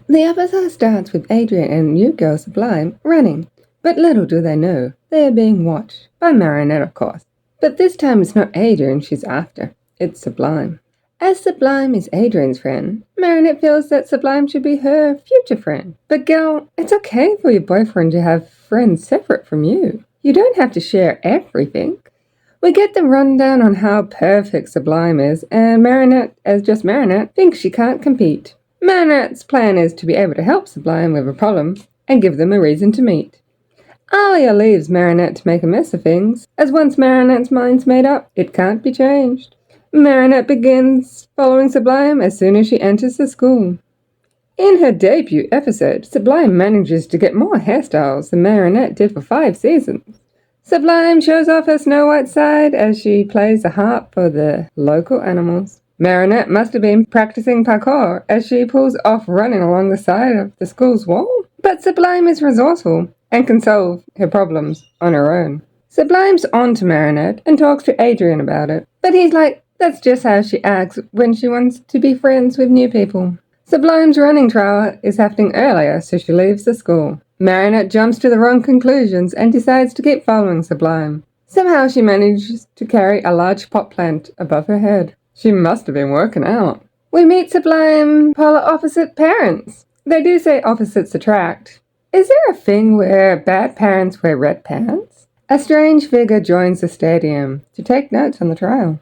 The episode starts with Adrien and new girl Sublime running, but little do they know they are being watched by Marinette, of course. But this time it's not Adrien she's after, it's Sublime. As Sublime is Adrien's friend, Marinette feels that Sublime should be her future friend. But girl, it's okay for your boyfriend to have friends separate from you. You don't have to share everything. We get the rundown on how perfect Sublime is, and Marinette, as just Marinette, thinks she can't compete. Marinette's plan is to be able to help Sublime with a problem and give them a reason to meet. Alia leaves Marinette to make a mess of things, as once Marinette's mind's made up, it can't be changed. Marinette begins following Sublime as soon as she enters the school. In her debut episode, Sublime manages to get more hairstyles than Marinette did for 5 seasons. Sublime shows off her Snow White side as she plays the harp for the local animals. Marinette must have been practicing parkour as she pulls off running along the side of the school's wall. But Sublime is resourceful and can solve her problems on her own. Sublime's on to Marinette and talks to Adrien about it, but he's like, that's just how she acts when she wants to be friends with new people. Sublime's running trial is happening earlier, so she leaves the school. Marinette jumps to the wrong conclusions and decides to keep following Sublime. Somehow she manages to carry a large pot plant above her head. She must have been working out. We meet Sublime polar opposite parents. They do say opposites attract. Is there a thing where bad parents wear red pants? A strange figure joins the stadium to take notes on the trial.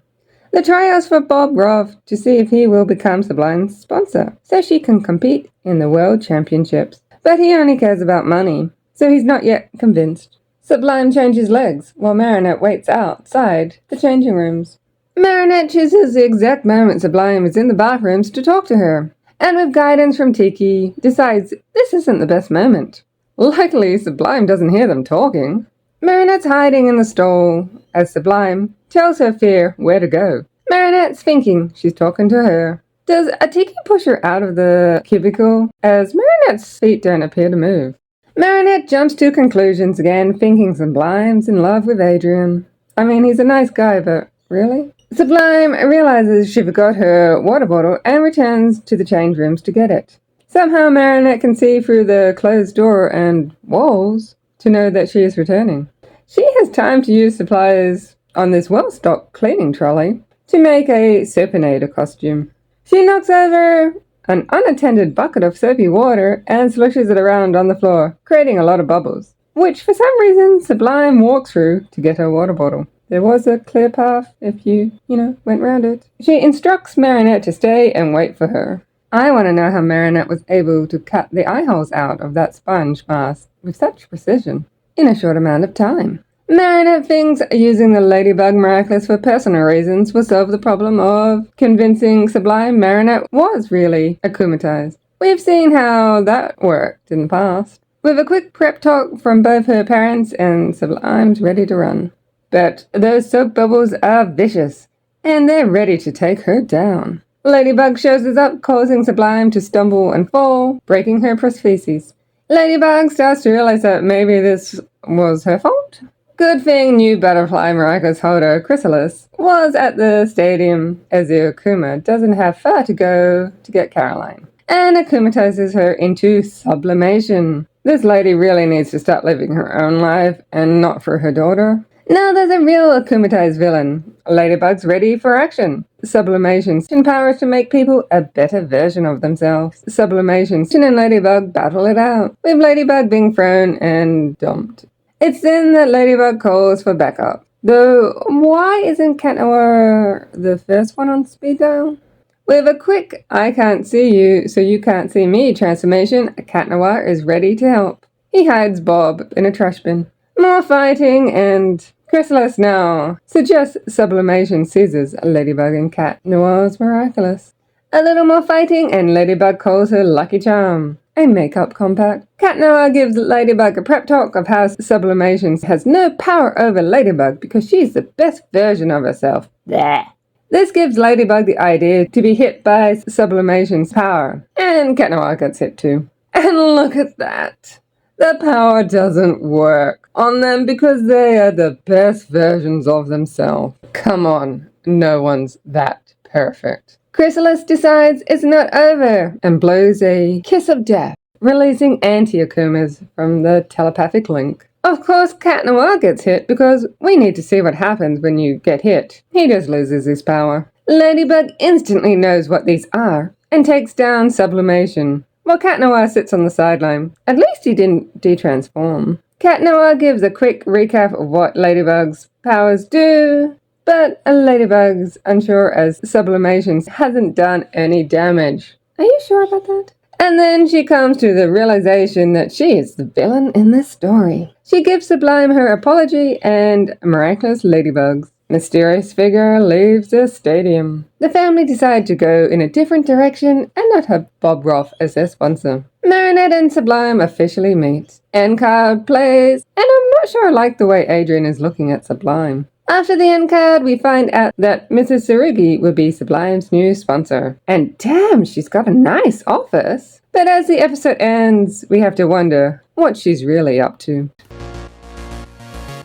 The trials for Bob Roth to see if he will become Sublime's sponsor, so she can compete in the World Championships. But he only cares about money, so he's not yet convinced. Sublime changes legs, while Marinette waits outside the changing rooms. Marinette chooses the exact moment Sublime is in the bathrooms to talk to her, and with guidance from Tikki, decides this isn't the best moment. Luckily, Sublime doesn't hear them talking. Marinette's hiding in the stall as Sublime tells her fear where to go. Marinette's thinking she's talking to her. Does Tikki push her out of the cubicle as Marinette's feet don't appear to move? Marinette jumps to conclusions again, thinking Sublime's in love with Adrien. I mean, he's a nice guy, but really? Sublime realizes she forgot her water bottle and returns to the change rooms to get it. Somehow Marinette can see through the closed door and walls to know that she is returning. She has time to use supplies on this well-stocked cleaning trolley to make a Serpinator costume. She knocks over an unattended bucket of soapy water and slushes it around on the floor, creating a lot of bubbles, which for some reason Sublime walks through to get her water bottle. There was a clear path if you went round it. She instructs Marinette to stay and wait for her. I want to know how Marinette was able to cut the eye holes out of that sponge mask with such precision in a short amount of time. Marinette thinks using the Ladybug Miraculous for personal reasons will solve the problem of convincing Sublime Marinette was really akumatized. We've seen how that worked in the past. With a quick prep talk from both her parents, and Sublime's ready to run. But those soap bubbles are vicious, and they're ready to take her down. Ladybug shows us up, causing Sublime to stumble and fall, breaking her prostheses. Ladybug starts to realize that maybe this was her fault. Good thing new Butterfly Miraculous holder Chrysalis was at the stadium as the Akuma doesn't have far to go to get Caroline, and akumatizes her into Sublimation. This lady really needs to start living her own life and not for her daughter. Now there's a real akumatized villain. Ladybug's ready for action. Sublimation's powers to make people a better version of themselves. Sublimation's and Ladybug battle it out, with Ladybug being thrown and dumped. It's then that Ladybug calls for backup. Though, why isn't Cat Noir the first one on speed dial? With a quick I can't see you, so you can't see me transformation, Cat Noir is ready to help. He hides Bob in a trash bin. More fighting, and Chrysalis now suggests Sublimation seizes Ladybug and Cat Noir's Miraculous. A little more fighting, and Ladybug calls her Lucky Charm. A makeup compact. Cat Noir gives Ladybug a prep talk of how Sublimation has no power over Ladybug because she's the best version of herself. Blech. This gives Ladybug the idea to be hit by Sublimation's power, and Cat Noir gets hit too. And look at that! The power doesn't work on them because they are the best versions of themselves. Come on, no one's that perfect. Chrysalis decides it's not over and blows a kiss of death, releasing anti-akumas from the telepathic link. Of course, Cat Noir gets hit because we need to see what happens when you get hit. He just loses his power. Ladybug instantly knows what these are and takes down Sublimation, while Cat Noir sits on the sideline. At least he didn't detransform. Cat Noir gives a quick recap of what Ladybug's powers do, but Ladybug's unsure as Sublimation hasn't done any damage. Are you sure about that? And then she comes to the realization that she is the villain in this story. She gives Sublime her apology and Miraculous Ladybugs. Mysterious figure leaves the stadium. The family decide to go in a different direction and not have Bob Roth as their sponsor. Marinette and Sublime officially meet. End card plays, and I'm not sure I like the way Adrien is looking at Sublime. After the end card, we find out that Mrs. Tsurugi will be Sublime's new sponsor. And damn, she's got a nice office. But as the episode ends, we have to wonder what she's really up to. I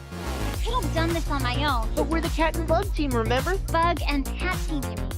could have done this on my own. But we're the Cat and Bug team, remember? Bug and Cat team, you mean?